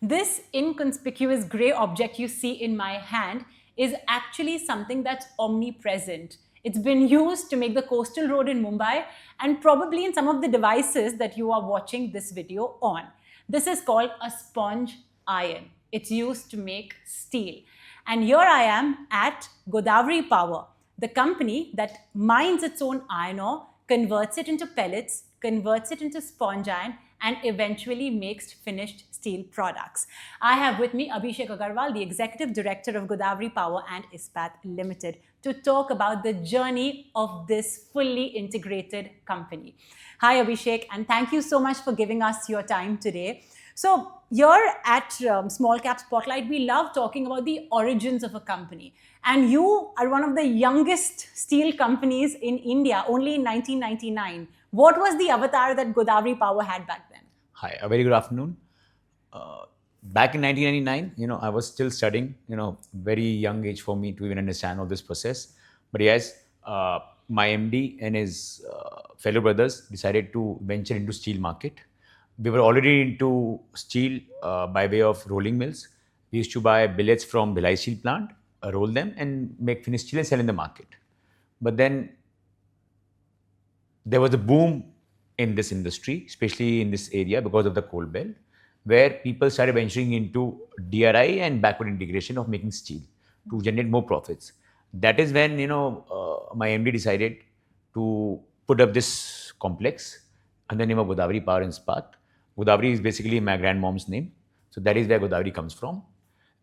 This inconspicuous grey object you see in my hand is actually something that's omnipresent. It's been used to make the coastal road in Mumbai and probably in some of the devices that you are watching this video on. This is called a sponge iron. It's used to make steel. And here I am at Godawari Power, the company that mines its own iron ore, converts it into pellets, converts it into sponge iron, and eventually makes finished steel products. I have with me Abhishek Agrawal, the Executive Director of Godawari Power Ispat Ltd, to talk about the journey of this fully integrated company. Hi Abhishek, and thank you so much for giving us your time today. So here at SmallCap Spotlight, we love talking about the origins of a company. And you are one of the youngest steel companies in India, only in 1999. What was the avatar that Godawari Power had back then? Hi, a very good afternoon. Back in 1999, I was still studying, very young age for me to even understand all this process. But yes, my MD and his fellow brothers decided to venture into steel market. We were already into steel by way of rolling mills. We used to buy billets from Bhilai steel plant, roll them and make finished steel and sell in the market. But then there was a boom in this industry, especially in this area because of the coal belt, where people started venturing into DRI and backward integration of making steel to generate more profits. That is when, my MD decided to put up this complex under the name of Godawari Power Ispat. Godawari is basically my grandmom's name. So that is where Godawari comes from.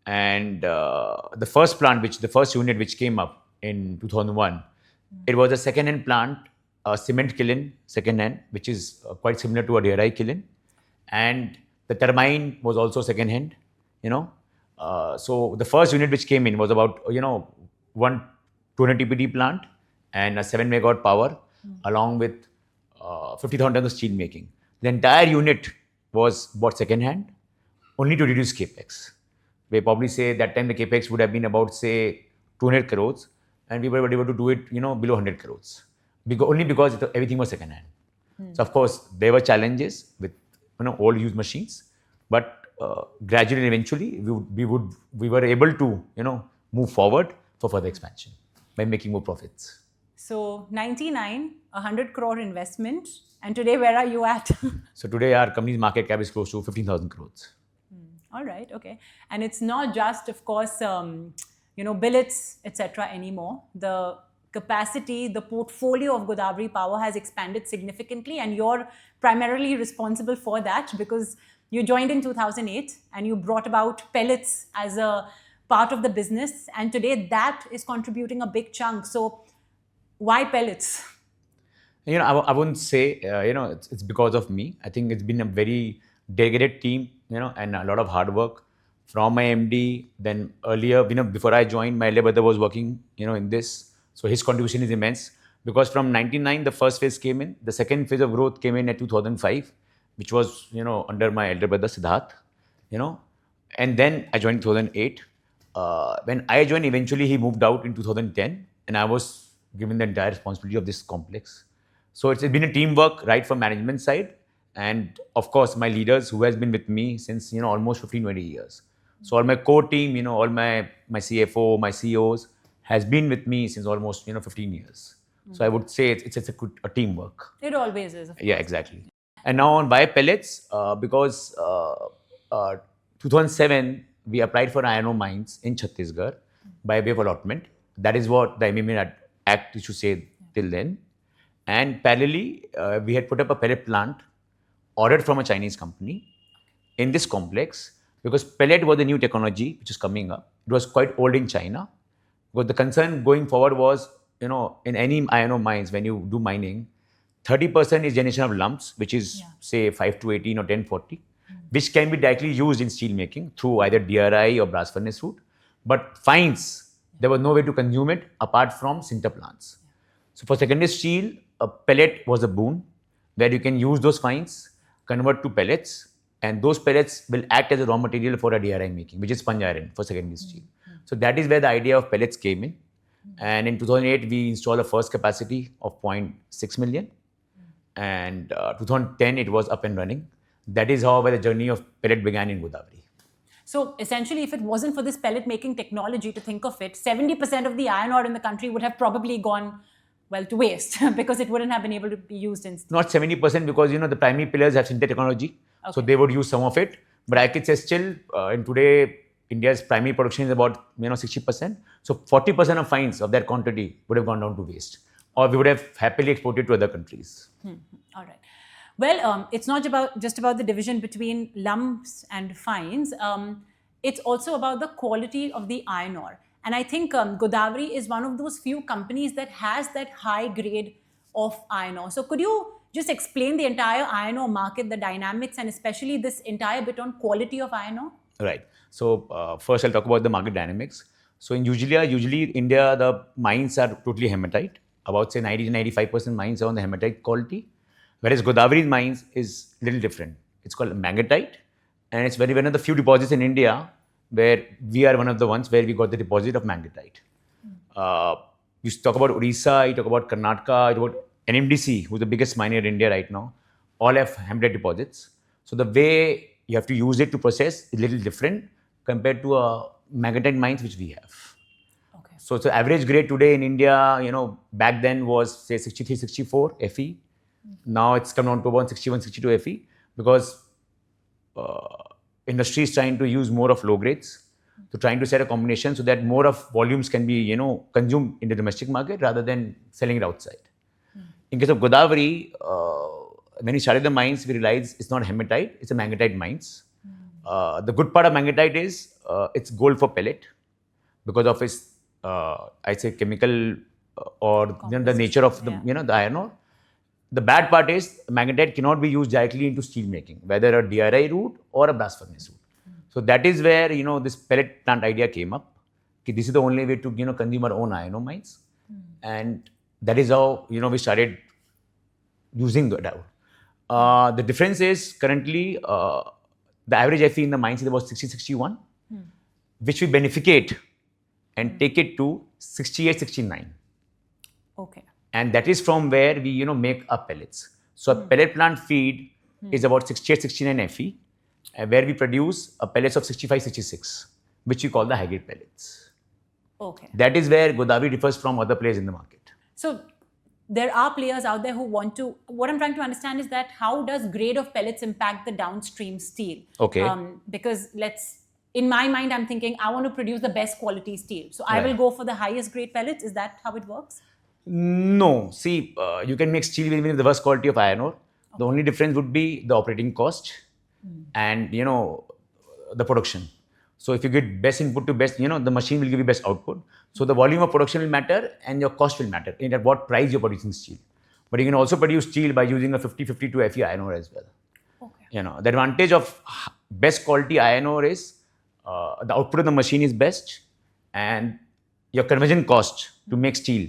And the first unit which came up in 2001, it was a second-hand plant, a cement kiln, second-hand, which is quite similar to a DRI kiln. And the turbine was also second-hand, So the first unit which came in was about, one 200 TPD plant and a 7 megawatt power, along with 50,000 tons of steel making. The entire unit was bought second-hand, only to reduce capex. We probably say that time the capex would have been about, say, 200 crores, and we were able to do it, below 100 crores, only because everything was second-hand. So of course there were challenges with, all used machines, but gradually and eventually we were able to, move forward for further expansion by making more profits. So 99, 100 crore investment, and today where are you at? So today our company's market cap is close to 15,000 crores. All right, okay. And it's not just, of course, billets, etc. anymore. The capacity, the portfolio of Godawari Power has expanded significantly, and you're primarily responsible for that because you joined in 2008 and you brought about pellets as a part of the business, and today that is contributing a big chunk. So why pellets? I wouldn't say, it's because of me. I think it's been a very dedicated team, and a lot of hard work from my MD. Then earlier, before I joined, my elder brother was working, in this. So his contribution is immense because from 99, the first phase came in. The second phase of growth came in at 2005, which was, under my elder brother Siddharth, and then I joined in 2008. When I joined, eventually he moved out in 2010, and I was given the entire responsibility of this complex. So it's been a teamwork right from management side, and of course my leaders who has been with me since almost 15-20 years. So all my core team, all my CFO, my CEOs has been with me since almost 15 years. So I would say it's a teamwork. It always is. Yeah, exactly. And now on why pellets, because 2007 we applied for iron ore mines in Chhattisgarh by way of allotment. That is what the MMA Act used to say till then. And parallelly, we had put up a pellet plant ordered from a Chinese company in this complex because pellet was the new technology which is coming up. It was quite old in China. But the concern going forward was, in any iron ore mines, when you do mining, 30% is generation of lumps, which is, say, 5 to 18 or 10, 40, which can be directly used in steel making through either DRI or blast furnace route. But fines, there was no way to consume it apart from sinter plants. So for secondary steel, a pellet was a boon where you can use those fines, convert to pellets, and those pellets will act as a raw material for a DRI making, which is sponge iron for secondary steel. So that is where the idea of pellets came in. And in 2008, we installed the first capacity of 0.6 million. And 2010, it was up and running. That is how the journey of pellet began in Godawari. So essentially, if it wasn't for this pellet making technology, to think of it, 70% of the iron ore in the country would have probably gone, well, to waste because it wouldn't have been able to be used in steel. Not 70% because, the primary pillars have synthetic technology. So they would use some of it. But I could say still, in today, India's primary production is about, 60%. So 40% of fines of that quantity would have gone down to waste. Or we would have happily exported to other countries. All right. Well, it's not just about the division between lumps and fines. It's also about the quality of the iron ore. And I think Godawari is one of those few companies that has that high grade of iron ore. So could you just explain the entire iron ore market, the dynamics, and especially this entire bit on quality of iron ore? Right. So first I'll talk about the market dynamics. So usually India, the mines are totally hematite. About say 90 to 95% mines are on the hematite quality. Whereas Godawari's mines is a little different. It's called magnetite, and it's one of the few deposits in India where we are one of the ones where we got the deposit of magnetite. You talk about Odisha, you talk about Karnataka, you talk about NMDC, who's the biggest miner in India right now, all have hematite deposits. So the way you have to use it to process is a little different compared to magnetite mines which we have. Okay. So the average grade today in India, back then was say 63, 64 Fe. Now it's come down to about 61, 62 Fe because industry is trying to use more of low grades, to trying to set a combination so that more of volumes can be, consumed in the domestic market rather than selling it outside. In case of Godawari, when we started the mines, we realized it's not hematite, it's a magnetite mines. The good part of magnetite is it's gold for pellet because of its, I'd say, chemical or the nature of the, the iron ore. The bad part is magnetite cannot be used directly into steel making, whether a DRI route or a blast furnace route. So that is where, this pellet plant idea came up. This is the only way to, consume our own iron ore mines. And that is how, we started using Godawari. The difference is currently the average Fe in the mines is about 60, 61, which we beneficate and take it to 68, 69. Okay. And that is from where we, make our pellets. So a pellet plant feed is about 68, 69 Fe, where we produce a pellets of 65, 66, which we call the high-grade pellets. Okay. That is where Godawari differs from other players in the market. So there are players out there who want to, what I'm trying to understand is that how does grade of pellets impact the downstream steel? Okay. Because in my mind, I'm thinking I want to produce the best quality steel. So I will go for the highest grade pellets. Is that how it works? No. See, you can make steel with the worst quality of iron ore. Okay. The only difference would be the operating cost and, the production. So if you get best input to best, the machine will give you best output. So the volume of production will matter and your cost will matter in at what price you're producing steel. But you can also produce steel by using a 50-52 Fe iron ore as well. Okay. The advantage of best quality iron ore is the output of the machine is best and your conversion cost to make steel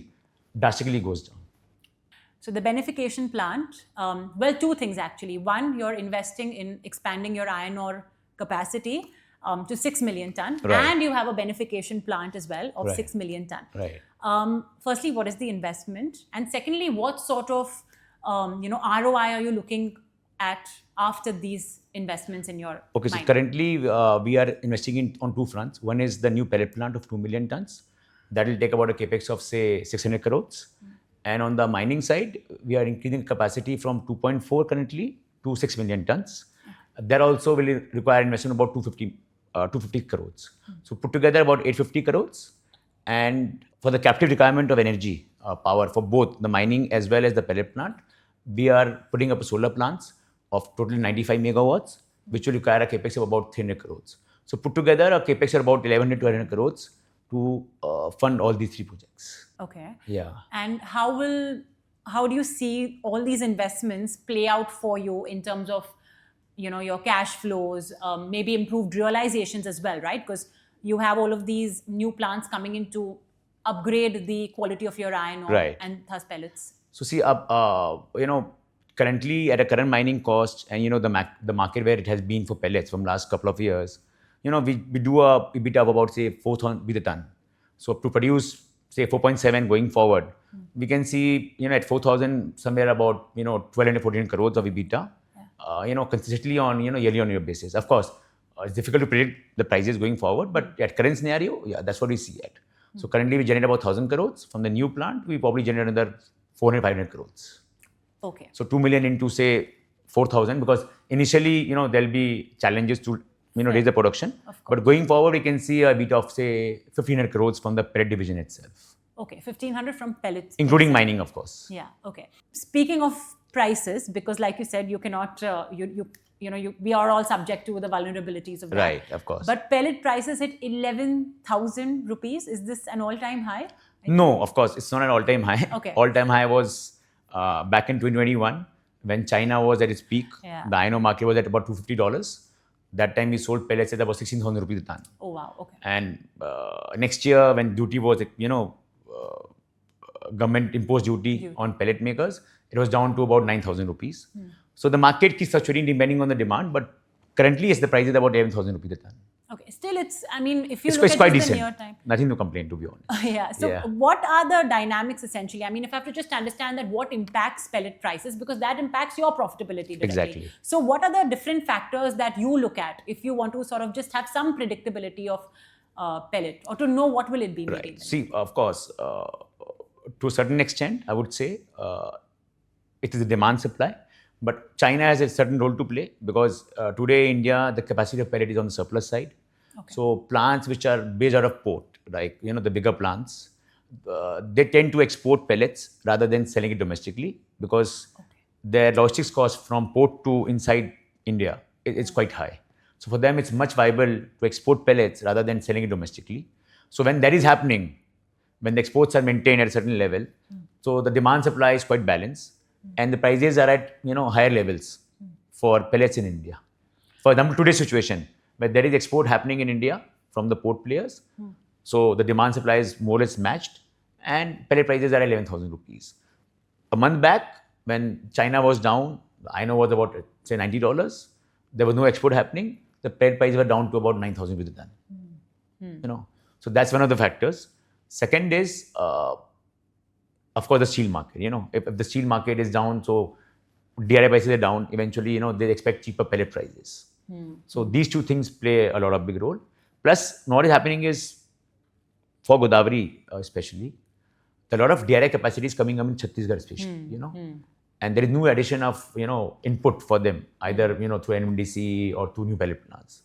drastically goes down. So the beneficiation plant, well, two things actually. One, you're investing in expanding your iron ore capacity to 6 million ton, and you have a beneficiation plant as well of 6 million ton. Right. Firstly, what is the investment? And secondly, what sort of ROI are you looking at after these investments in your Okay, mine? so currently we are investing on two fronts. One is the new pellet plant of 2 million tons. That will take about a capex of say 600 crores. And on the mining side, we are increasing capacity from 2.4 currently to 6 million tons. That also will require investment about 250 crores. So put together about 850 crores. And for the captive requirement of energy, power for both the mining as well as the pellet plant, we are putting up solar plants of total 95 megawatts, which will require a capex of about 300 crores. So put together a capex of about 1100 to 100 crores to fund all these three projects. Okay. Yeah. And how do you see all these investments play out for you in terms of your cash flows, maybe improved realizations as well, right? Because you have all of these new plants coming in to upgrade the quality of your iron ore and thus pellets. So see, currently at a current mining cost and the market where it has been for pellets from last couple of years, we do a EBITDA of about say 4,000 with a ton. So to produce say 4.7 going forward, we can see at 4,000 somewhere about 1,200 14 crores of EBITDA. Consistently on yearly on year basis. Of course, It's difficult to predict the prices going forward, but at current scenario, yeah, that's what we see at. So currently we generate about 1,000 crores. From the new plant, we probably generate another 400, 500 crores. Okay. So 2 million into say 4,000, because initially, there'll be challenges to, raise the production. But going forward, we can see a bit of say 1,500 crores from the pellet division itself. Okay, 1,500 from pellets. Including mining, of course. Yeah, okay. Speaking of prices, because like you said, you cannot, we are all subject to the vulnerabilities of that. Right, of course. But pellet prices hit 11,000 rupees. Is this an all-time high? No, of course, it's not an all-time high. Okay. All-time high was back in 2021 when China was at its peak. Yeah. The iron ore market was at about $250. That time we sold pellets at about 16,000 rupees a ton. Oh, wow. Okay. And next year when duty was, government imposed duty on pellet makers, it was down to about 9,000 rupees. So the market keeps fluctuating depending on the demand, but currently yes, the price is about 11,000 rupees a ton. Okay, still if you It's look quite at just decent. the near time. Nothing to complain, to be honest. Yeah. So what are the dynamics essentially? I mean, if I have to just understand that what impacts pellet prices, because that impacts your profitability directly. Exactly. So what are the different factors that you look at if you want to sort of just have some predictability of pellet, or to know what will it be? Right. See, of course, to a certain extent, I would say it is a demand supply. But China has a certain role to play because today India, the capacity of pellet is on the surplus side. Okay. So plants which are based out of port, like the bigger plants, they tend to export pellets rather than selling it domestically because their logistics cost from port to inside India is quite high. So for them, it's much viable to export pellets rather than selling it domestically. So when that is happening, when the exports are maintained at a certain level, so the demand supply is quite balanced. And the prices are at higher levels for pellets in India. For example, today's situation where there is export happening in India from the port players, so the demand supply is more or less matched, and pellet prices are 11,000 rupees. A month back, when China was down, the iron ore was about say $90. There was no export happening. The pellet prices were down to about 9,000 rupees a ton. So that's one of the factors. Second is. Of course, the steel market. If the steel market is down, so DRI prices are down. Eventually, they expect cheaper pellet prices. So these two things play a lot of big role. Plus, what is happening is for Godawari, especially, a lot of DRI capacity is coming up in Chhattisgarh, especially. And there is no addition of input for them either through NMDC or through new pellet plants.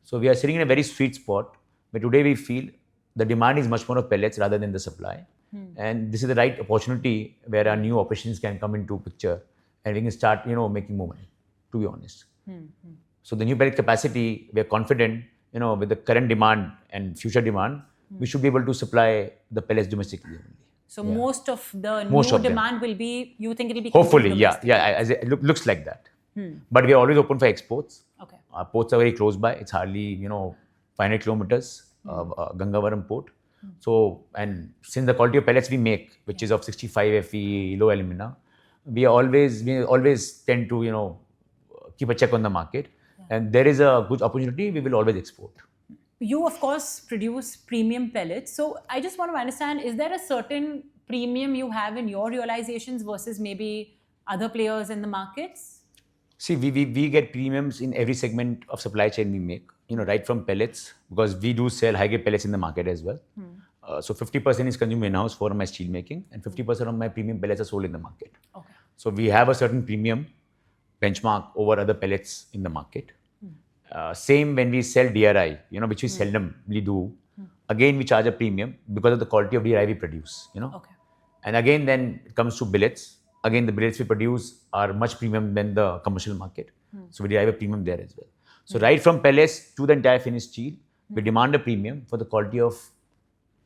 So we are sitting in a very sweet spot where today we feel the demand is much more of pellets rather than the supply. And this is the right opportunity where our new operations can come into picture and we can start, making more money, to be honest. So the new pellet capacity, we are confident, with the current demand and future demand, we should be able to supply the pellets domestically only. So most of the new demand will be, you think it will be? Hopefully, yeah. As it looks like that. But we are always open for exports. Okay. Our ports are very close by. It's hardly, 500 kilometers of Gangavaram port. So, and since the quality of pellets we make, which is of 65 Fe, low alumina, we always tend to, keep a check on the market. And there is a good opportunity, we will always export. You, of course, produce premium pellets. So I just want to understand, is there a certain premium you have in your realizations versus maybe other players in the markets? See, we get premiums in every segment of supply chain we make. Right from pellets, because we do sell high-grade pellets in the market as well. So 50% is consumed in-house for my steel making, and 50% of my premium pellets are sold in the market. Okay. So we have a certain premium benchmark over other pellets in the market. Same when we sell DRI, which we seldomly do. Again, we charge a premium because of the quality of DRI we produce. Okay. And again, then it comes to billets. Again, the billets we produce are much premium than the commercial market. So we derive a premium there as well. So right from pellets to the entire finished steel, we demand a premium for the quality of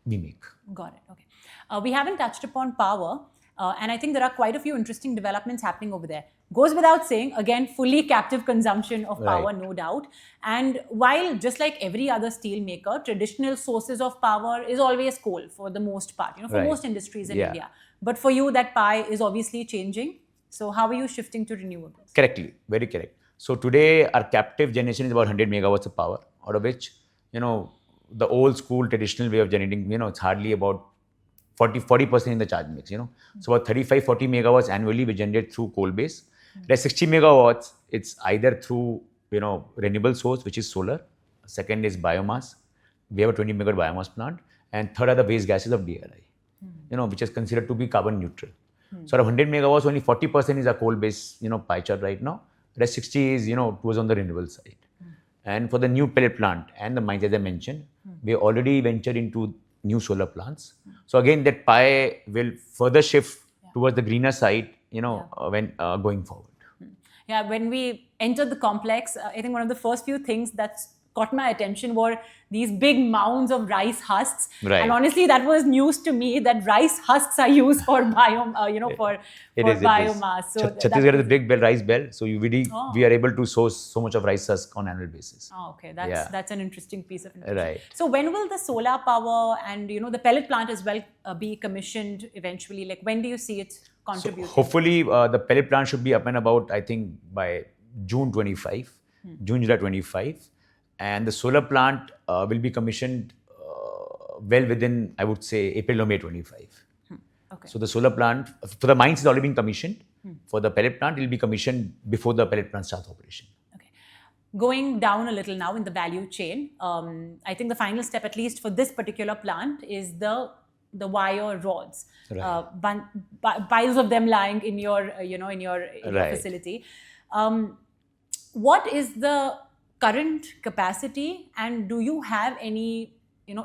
we make. Got it. Okay. We haven't touched upon power, and I think there are quite a few interesting developments happening over there. Goes without saying, again, fully captive consumption of power, no doubt. And while just like every other steel maker, traditional sources of power is always coal for the most part, for most industries in India. But for you, that pie is obviously changing. So how are you shifting to renewables? Correctly. Very correct. So today, our captive generation is about 100 megawatts of power, out of which, the old school traditional way of generating, it's hardly about 40% in the charge mix, So about 35-40 megawatts annually we generate through coal base. There's 60 megawatts, it's either through renewable source, which is solar. Second is biomass. We have a 20 megawatt biomass plant. And third are the waste gases of DRI, which is considered to be carbon neutral. So out of 100 megawatts, only 40% is a coal-based, pie chart right now. Rest 60 is, towards on the renewable side. And for the new pellet plant and the mines, as I mentioned, we already ventured into new solar plants. So again, that pie will further shift towards the greener side, when going forward. Yeah, when we entered the complex, I think one of the first few things that's caught my attention were these big mounds of rice husks. Right. And honestly, that was news to me that rice husks are used for biomass. So Chhattisgarh is a big rice belt. So we are able to source so much of rice husk on annual basis. Oh, okay. That's an interesting piece of information. Right. So when will the solar power and the pellet plant as well be commissioned eventually? Like when do you see it contributing? So hopefully the pellet plant should be up and about, I think, by June 25, June-July 25. And the solar plant will be commissioned well within, I would say, April or May 25. Okay. So the solar plant, for the mines, is already been commissioned. For the pellet plant, it will be commissioned before the pellet plant starts operation. Okay. Going down a little now in the value chain, I think the final step, at least for this particular plant, is the wire rods. Right. Piles of them lying in your facility. What is the current capacity, and do you have any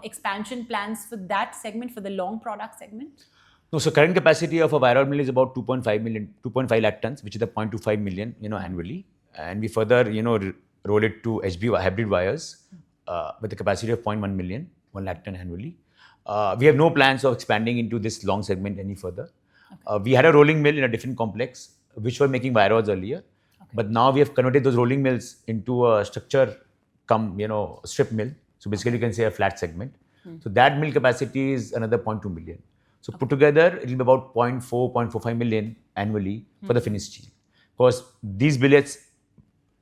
expansion plans for that segment, for the long product segment? No, so current capacity of a wire rod mill is about 2.5 lakh tons, which is the 0.25 million, annually. And we further, roll it to HB hybrid wires with a capacity of 0.1 million, 1 lakh ton annually. We have no plans of expanding into this long segment any further. Okay. We had a rolling mill in a different complex, which were making wire rods earlier. But now we have converted those rolling mills into a strip mill. So basically you can say a flat segment. So that mill capacity is another 0.2 million. So put together, it will be about 0.45 million annually for the finished steel. Because these billets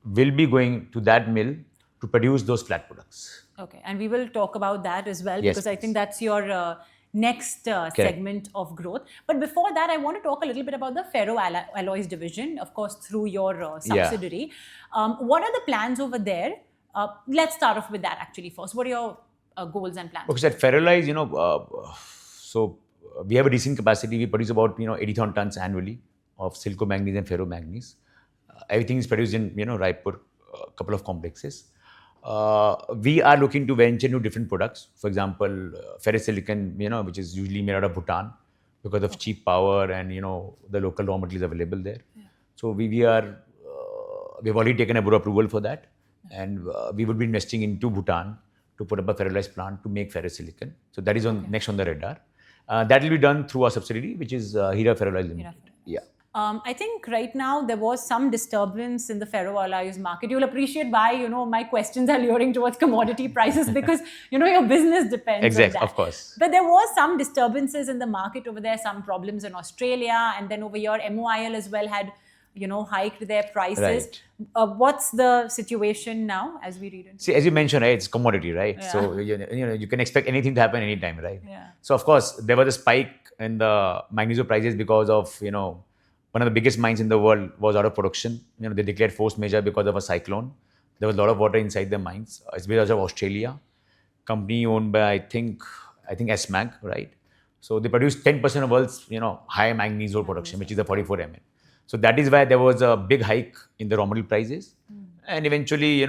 will be going to that mill to produce those flat products. Okay, and we will talk about that as well, Yes, because I think that's your next segment of growth. But before that, I want to talk a little bit about the Ferroalloys division, of course, through your subsidiary. What are the plans over there? Let's start off with that actually first. What are your goals and plans? Okay, so at Ferroalloys, so we have a decent capacity. We produce about 80,000 tons annually of silicomanganese and ferromanganese. Everything is produced in Raipur, a couple of complexes. We are looking to venture into different products. For example, ferrosilicon, which is usually made out of Bhutan because of cheap power and the local raw materials available there. Yeah. So we've already taken a board approval for that, and we would be investing into Bhutan to put up a ferroalloys plant to make ferrosilicon. So that is next on the radar. That will be done through our subsidiary, which is Hira Ferroalloys Limited. Yeah. I think right now there was some disturbance in the ferroalloys market. You'll appreciate why, my questions are luring towards commodity prices because, your business depends on that. Of course. But there was some disturbances in the market over there, some problems in Australia, and then over here MOIL as well had, hiked their prices. Right. What's the situation now as we read it? See, as you mentioned, right, it's commodity, right? Yeah. So, you can expect anything to happen anytime, right? Yeah. So, of course, there was a spike in the magnesium prices because of, one of the biggest mines in the world was out of production. They declared force majeure because of a cyclone. There was a lot of water inside the mines. It's because of Australia. Company owned by, I think SMAG, right? So they produce 10% of world's, high manganese ore production, which is the 44 Mn. So that is why there was a big hike in the raw material prices. And eventually,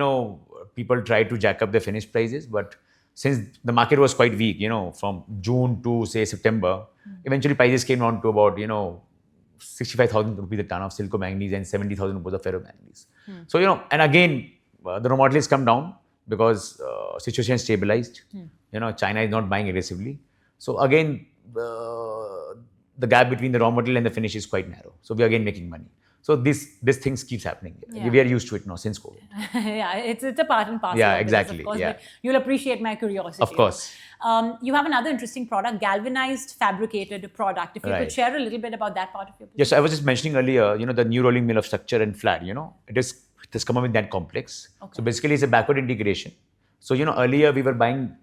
people tried to jack up the finished prices. But since the market was quite weak, from June to say September, eventually prices came down to about, 65,000 rupees a ton of silicomanganese and 70,000 rupees of ferromanganese. So, and again, the raw materials come down because situation is stabilized. China is not buying aggressively. So again, the gap between the raw material and the finish is quite narrow. So we are again making money. So this things keeps happening. Yeah. We are used to it now since COVID. Yeah, it's a part and parcel. Yeah, of exactly. This, of course, yeah. But you'll appreciate my curiosity. Of course. You have another interesting product, galvanized fabricated product. If you could share a little bit about that part of your business. Yes, I was just mentioning earlier, the new rolling mill of structure and flat, it has come up with that complex. Okay. So basically it's a backward integration. So, earlier we were buying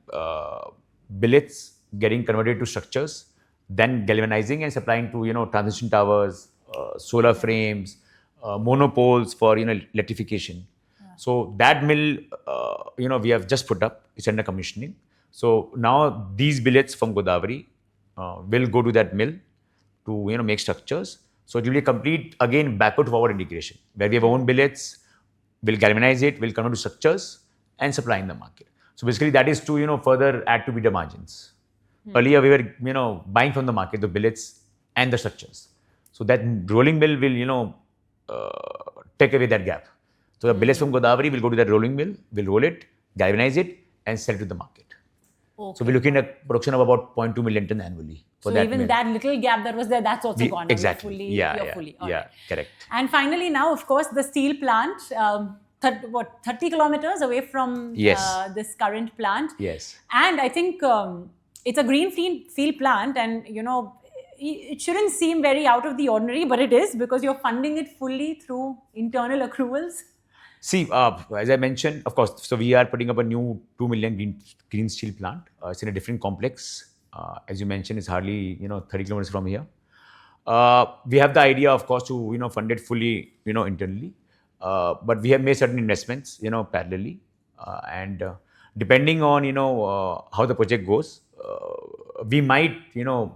billets, getting converted to structures, then galvanizing and supplying to, transmission towers, solar frames, monopoles for, electrification. Yeah. So that mill, we have just put up. It's under commissioning. So now these billets from Godawari will go to that mill to make structures. So it will be a complete again backward forward integration where we have our own billets, we'll galvanize it, we'll convert to structures and supply in the market. So basically that is to further add to bidder margins. Earlier we were buying from the market the billets and the structures. So that rolling mill will take away that gap. So the billets from Godawari will go to that rolling mill, we'll roll it, galvanize it and sell it to the market. Okay. So we're looking at production of about 0.2 million ton annually. For so that even mill. that little gap that was there, that's also gone. Exactly. You're fully. All right. Correct. And finally, now, of course, the steel plant, 30 kilometers away from this current plant. Yes. And I think it's a greenfield plant, and it shouldn't seem very out of the ordinary, but it is because you're funding it fully through internal accruals. See, as I mentioned, of course, so we are putting up a new 2 million green steel plant. It's in a different complex. As you mentioned, it's hardly 30 kilometers from here. We have the idea, of course, to fund it fully internally, but we have made certain investments parallelly, and depending on how the project goes, we might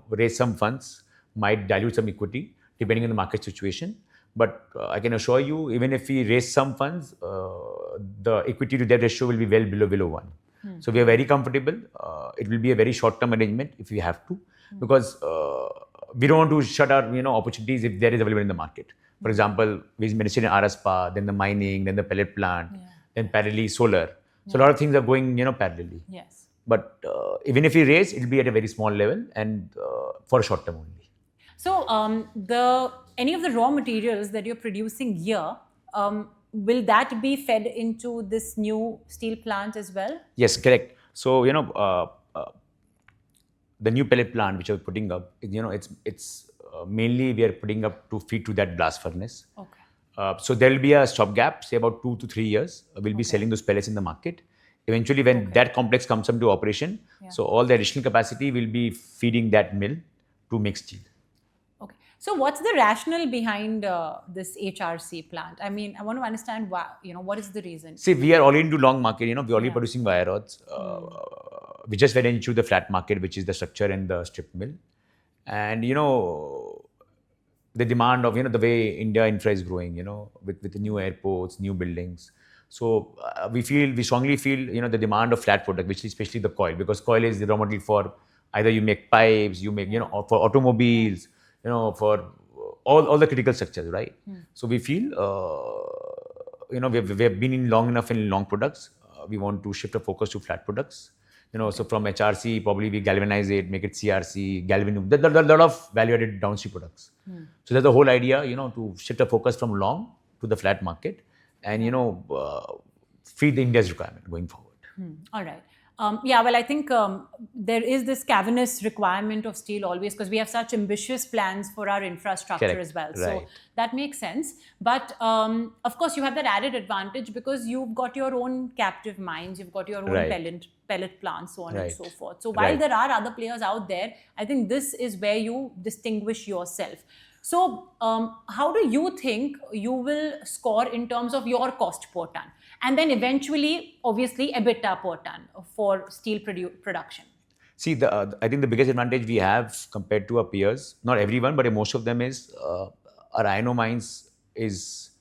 raise some funds, might dilute some equity depending on the market situation. But I can assure you, even if we raise some funds, the equity to debt ratio will be well below 1. So we are very comfortable. It will be a very short-term arrangement if we have to, because we don't want to shut our opportunities if there is available in the market. For example, we mentioned RSPA, then the mining, then the pellet plant, then parallelly solar. So a lot of things are going parallelly. Yes. But even if we raise, it will be at a very small level and for a short term only. So any of the raw materials that you're producing here, will that be fed into this new steel plant as well? Yes, correct. So the new pellet plant which we're putting up, it's mainly we are putting up to feed to that blast furnace. Okay. So there will be a stopgap, say about 2 to 3 years. We'll be selling those pellets in the market. Eventually, when that complex comes into operation, so all the additional capacity will be feeding that mill to make steel. Okay. So what's the rationale behind this HRC plant? I mean, I want to understand why, what is the reason? See, we are already into long market, we're already producing wire rods. We just went into the flat market, which is the structure and the strip mill. And, the demand of, the way India infra is growing, with the new airports, new buildings. So we strongly feel, the demand of flat product, which is especially the coil, because coil is the raw material for either you make pipes, you make, for automobiles, for all the critical structures, right? So we feel, we have been in long enough in long products. We want to shift our focus to flat products. So from HRC, probably we galvanize it, make it CRC, galvanum. There are a lot of value-added downstream products. So that's the whole idea, to shift our focus from long to the flat market and, feed the India's requirement going forward. All right. Well, I think there is this cavernous requirement of steel always because we have such ambitious plans for our infrastructure as well. Right. So that makes sense. But of course, you have that added advantage because you've got your own captive mines, you've got your own pellet plants, so on and so forth. So while there are other players out there, I think this is where you distinguish yourself. So how do you think you will score in terms of your cost per ton? And then eventually, obviously, EBITDA per ton for steel production. See, I think the biggest advantage we have compared to our peers, not everyone, but most of them is our iron ore mines is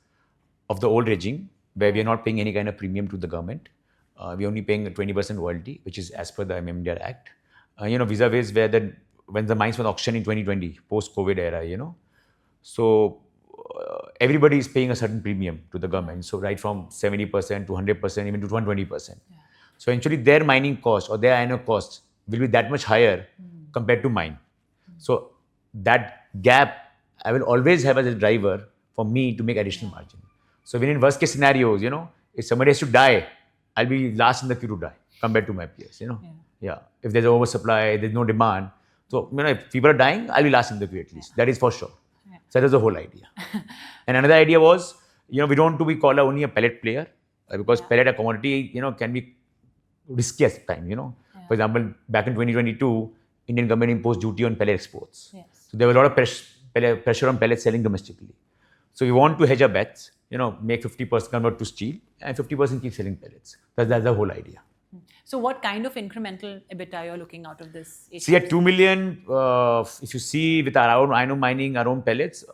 of the old regime, where we are not paying any kind of premium to the government. We're only paying a 20% royalty, which is as per the MMDR Act. Vis-a-vis when the mines were auctioned in 2020, post-COVID era, so everybody is paying a certain premium to the government. So right from 70% to 100%, even to 120%. So eventually their mining cost or their iron ore cost will be that much higher compared to mine. So that gap I will always have as a driver for me to make additional margin. So when in worst case scenarios, if somebody has to die, I'll be last in the queue to die compared to my peers, If there's oversupply, there's no demand. So, if people are dying, I'll be last in the queue at least. That is for sure. So that was the whole idea. And another idea was, we don't want to be called only a pellet player because pellet, a commodity, can be risky at the time, For example, back in 2022, Indian government imposed duty on pellet exports. So there was a lot of pressure on pellet selling domestically. So we want to hedge our bets, make 50% convert to steel and 50% keep selling pellets. That's the whole idea. So what kind of incremental EBITDA you're looking out of this? See, at 2 million, if you see with our own iron mining, our own pellets,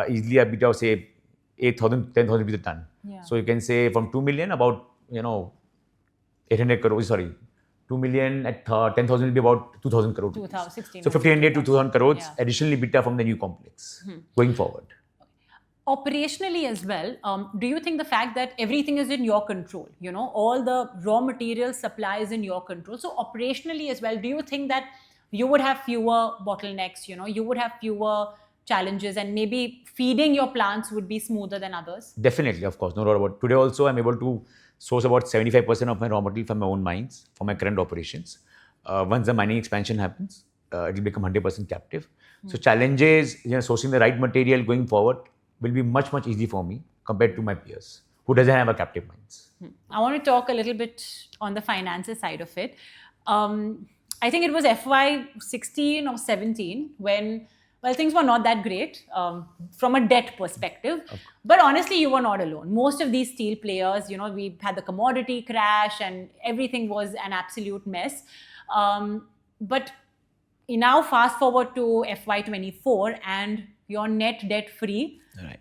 easily EBITDA of say 8,000, 10,000 rupees a ton. Yeah. So you can say from 2 million, about 800 crores, sorry, 2 million at 10,000 will be about 2,000 crores. 2,000, So 1,500 to 2,000 crores Yeah. additional EBITDA from the new complex going forward. Operationally as well, do you think the fact that everything is in your control, all the raw material supply is in your control, so operationally as well, do you think that you would have fewer bottlenecks, you would have fewer challenges, and maybe feeding your plants would be smoother than others? Definitely, of course, no doubt about it. Today also, I'm able to source about 75% of my raw material from my own mines for my current operations. Once the mining expansion happens, it will become 100% captive. So challenges, sourcing the right material going forward will be much, much easier for me compared to my peers who doesn't have a captive mines. I want to talk a little bit on the finances side of it. I think it was FY 16 or 17 when, well, things were not that great from a debt perspective. Okay. But honestly, you were not alone. Most of these steel players, we had the commodity crash and everything was an absolute mess. But now fast forward to FY 24 and you're net debt free. Right.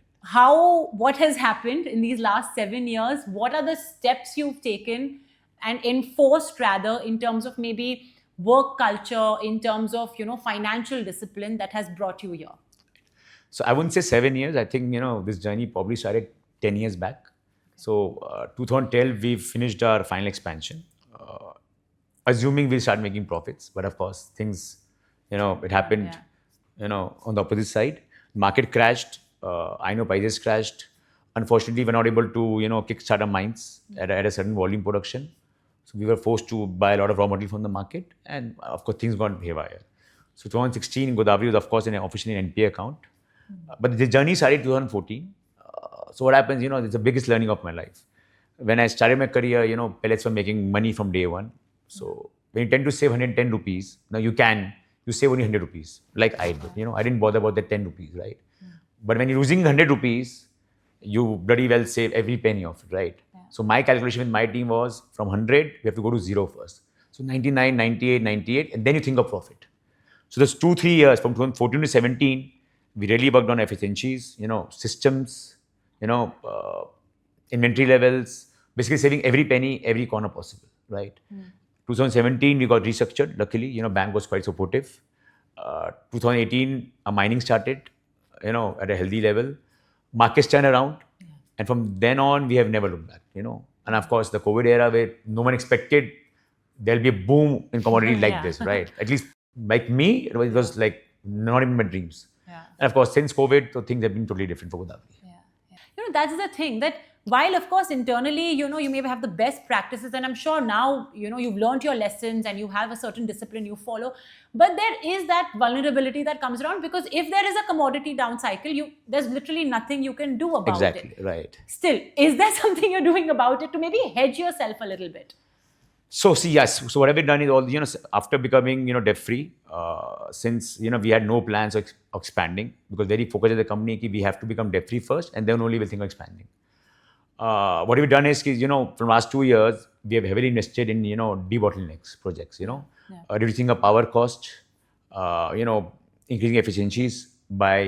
What has happened in these last 7 years? What are the steps you've taken and enforced rather in terms of maybe work culture, in terms of, financial discipline that has brought you here? So I wouldn't say 7 years. I think, this journey probably started 10 years back. So 2012, we finished our final expansion, assuming we'll start making profits. But of course, things, it happened, on the opposite side. Market crashed. I know prices crashed. Unfortunately, we're not able to, kickstart our mines at a certain volume production. So we were forced to buy a lot of raw material from the market. And of course, things got haywire. So 2016, Godawari was, of course, officially an NPA account. But the journey started 2014. So what happens, it's the biggest learning of my life. When I started my career, pellets were making money from day one. So when you tend to save 110 rupees, now you save only 100 rupees, like I did. I didn't bother about the 10 rupees, right? But when you're losing 100 rupees, you bloody well save every penny of it, right? Yeah. So my calculation with my team was from 100, we have to go to 0 first. So 99, 98, 98, and then you think of profit. So those 2-3 years, from 2014 to 17, we really worked on efficiencies, systems, inventory levels, basically saving every penny, every corner possible, right? 2017, we got restructured. Luckily, bank was quite supportive. 2018, our mining started, at a healthy level. Markets turned around. Yeah. And from then on, we have never looked back, And of course, the COVID era where no one expected there'll be a boom in commodity like this, right? At least like me, it was like not even my dreams. Yeah. And of course, since COVID, so things have been totally different for Godawari. Yeah. That's the thing that while of course internally, you may have the best practices, and I'm sure now, you've learned your lessons and you have a certain discipline you follow, but there is that vulnerability that comes around because if there is a commodity down cycle, there's literally nothing you can do about it. Exactly, right. Still, is there something you're doing about it to maybe hedge yourself a little bit? So see, yes. So what I've done is all, after becoming, debt-free, since, we had no plans of expanding because very focused as a company, we have to become debt-free first and then only we'll think of expanding. What we've done is, from last 2 years, we have heavily invested in, debottlenecks projects, reducing our power cost, increasing efficiencies by,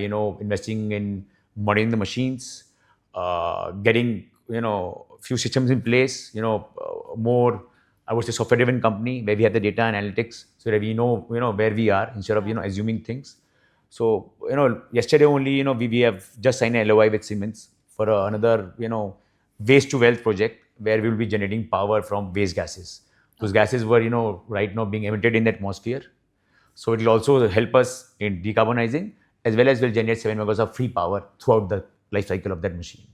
investing in modding the machines, getting, few systems in place, more, I would say, software-driven company where we have the data analytics so that we know, where we are instead of, assuming things. So, yesterday only, we have just signed an LOI with Siemens for another, waste to wealth project where we will be generating power from waste gases. Those gases were, right now being emitted in the atmosphere. So it will also help us in decarbonizing as well as will generate 7 megawatts of free power throughout the life cycle of that machine.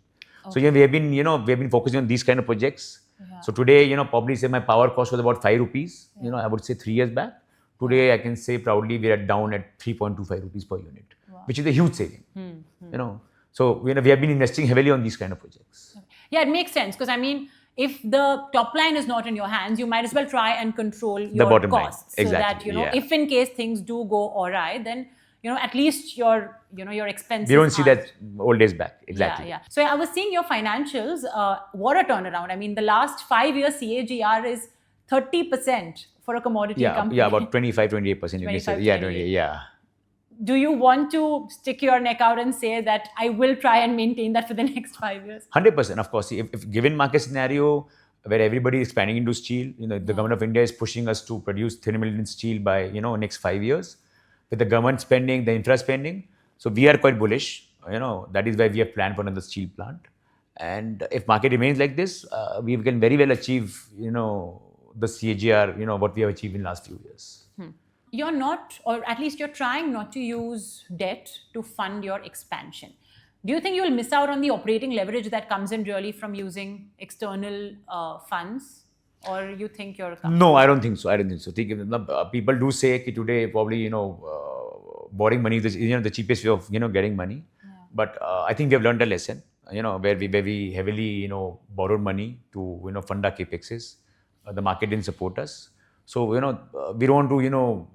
Okay. So we have been focusing on these kind of projects. Yeah. So today, probably say my power cost was about 5 rupees, I would say 3 years back. Today, I can say proudly we are down at 3.25 rupees per unit, which is a huge saving, So, we have been investing heavily on these kind of projects. Yeah, it makes sense because if the top line is not in your hands, you might as well try and control your costs. Exactly. So that, if in case things do go awry, then at least your expenses. We don't see aren't. that old days back. Exactly. Yeah. So I was seeing your financials. What a turnaround! I mean, the last 5 years CAGR is 30% for a commodity company. Yeah, about 25-28%. You may say. 25, Yeah, 28. yeah. Do you want to stick your neck out and say that I will try and maintain that for the next 5 years? 100%. Of course, if given market scenario where everybody is expanding into steel, the government of India is pushing us to produce 3 million steel by next 5 years. With the government spending, the infra spending, so we are quite bullish. That is why we have planned for another steel plant. And if market remains like this, we can very well achieve the CAGR, what we have achieved in the last few years. You're not, or at least you're trying not to use debt to fund your expansion. Do you think you'll miss out on the operating leverage that comes in really from using external funds? Or you think you're comfortable? No, I don't think so. People do say that today probably, borrowing money is the cheapest way of, getting money. Yeah. But I think we have learned a lesson, where we heavily, borrowed money to, fund our capexes. The market didn't support us. So, we don't want to,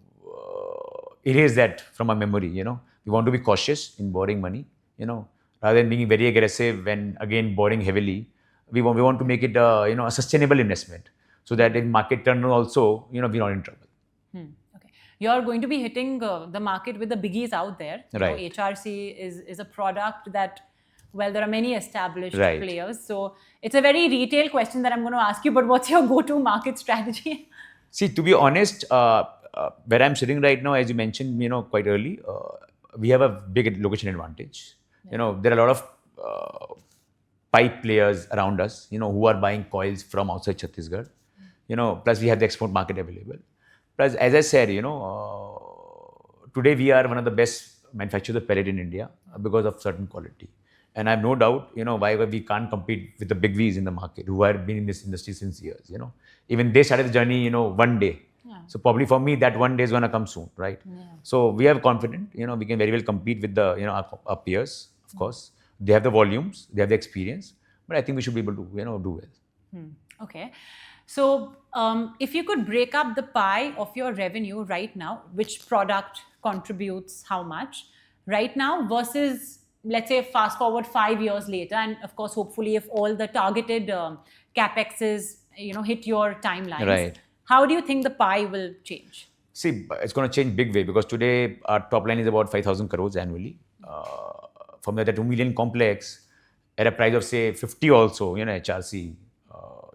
erase that from our memory, We want to be cautious in borrowing money, rather than being very aggressive and again borrowing heavily. We want to make it, a sustainable investment, so that if market turns also, we're not in trouble. Okay. You're going to be hitting the market with the biggies out there. Right. HRC is a product that, well, there are many established Right. players. So it's a very retail question that I'm going to ask you, but what's your go-to market strategy? See, to be honest, where I'm sitting right now, as you mentioned, quite early, we have a big location advantage. Yeah. There are a lot of pipe players around us, who are buying coils from outside Chhattisgarh. Plus we have the export market available. Plus, as I said, today we are one of the best manufacturers of pellet in India because of certain quality. And I have no doubt, why we can't compete with the big V's in the market who have been in this industry since years, Even they started the journey, one day. Yeah. So probably for me, that one day is going to come soon, right? Yeah. So we are confident, we can very well compete with the, our peers, of course. They have the volumes, they have the experience, but I think we should be able to, do well. Okay. So if you could break up the pie of your revenue right now, which product contributes how much right now versus, let's say, fast forward 5 years later, and of course, hopefully, if all the targeted capexes, hit your timelines, right. How do you think the pie will change? See, it's going to change big way because today our top line is about 5,000 crores annually. From the 2 million complex at a price of say 50 also, HRC,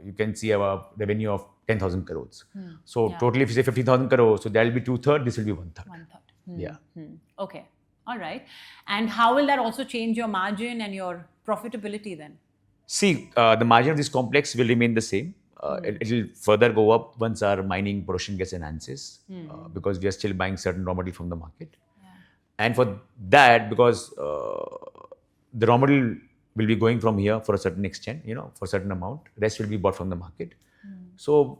you can see our revenue of 10,000 crores. So totally, if you say 50,000 crores, so that will be 2/3. This will be 1/3. 1/3. Yeah. Okay. All right. And how will that also change your margin and your profitability then? See, the margin of this complex will remain the same. It will further go up once our mining production gets enhances because we are still buying certain raw material from the market. Yeah. And for that, because the raw material will be going from here for a certain extent, for a certain amount. Rest will be bought from the market. So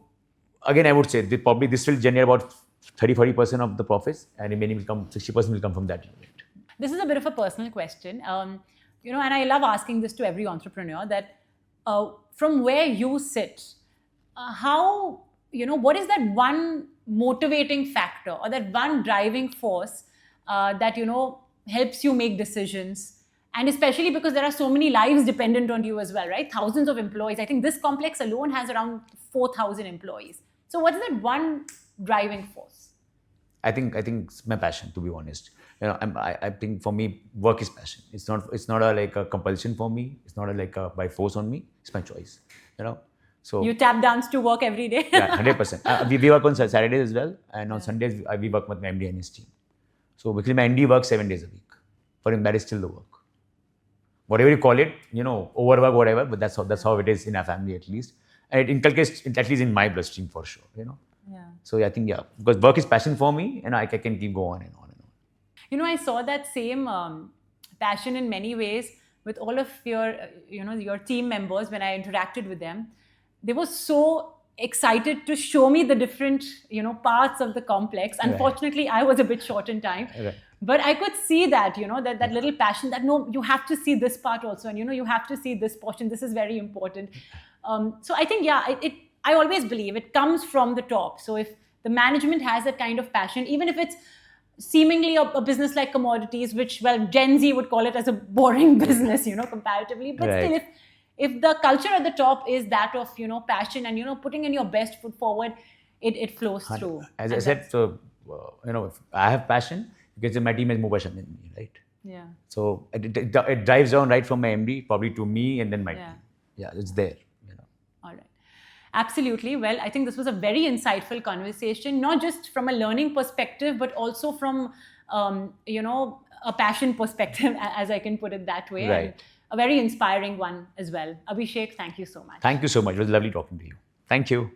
again, I would say probably this will generate about 30-40% of the profits, and remaining will come 60% will come from that unit. This is a bit of a personal question, and I love asking this to every entrepreneur that from where you sit, how what is that one motivating factor or that one driving force that helps you make decisions? And especially because there are so many lives dependent on you as well, right? Thousands of employees. I think this complex alone has around 4,000 employees. So what's that one driving force? I think it's my passion, to be honest. I think for me, work is passion. It's not like a compulsion for me. It's not like a by force on me. It's my choice. So you tap dance to work every day. Yeah, 100%. We work on Saturdays as well, and on Sundays we work with my MD and his team. So basically, my MD works 7 days a week. For him, that is still the work. Whatever you call it, overwork, whatever, but that's how it is in our family at least. And it inculcates, at least in my bloodstream for sure, Yeah. So I think, because work is passion for me, and I can keep going on and on and on. I saw that same passion in many ways with all of your, your team members when I interacted with them. They were so excited to show me the different, parts of the complex. Unfortunately, I was a bit short in time. Right. But I could see that, that little passion that, no, you have to see this part also. And, you have to see this portion. This is very important. So I think, I always believe it comes from the top. So if the management has that kind of passion, even if it's seemingly a business like commodities, which, well, Gen Z would call it as a boring business, comparatively. But Right. still, if the culture at the top is that of, passion and, putting in your best foot forward, it flows through. As I And said, that's- so if I have passion because my team has more passion than me, right? yeah. So it drives down right from my MD probably to me and then my Yeah. team. Yeah, it's there. All right. Absolutely. Well, I think this was a very insightful conversation, not just from a learning perspective, but also from, a passion perspective, as I can put it that way. Right. And a very inspiring one as well. Abhishek, thank you so much. Thank you so much. It was lovely talking to you. Thank you.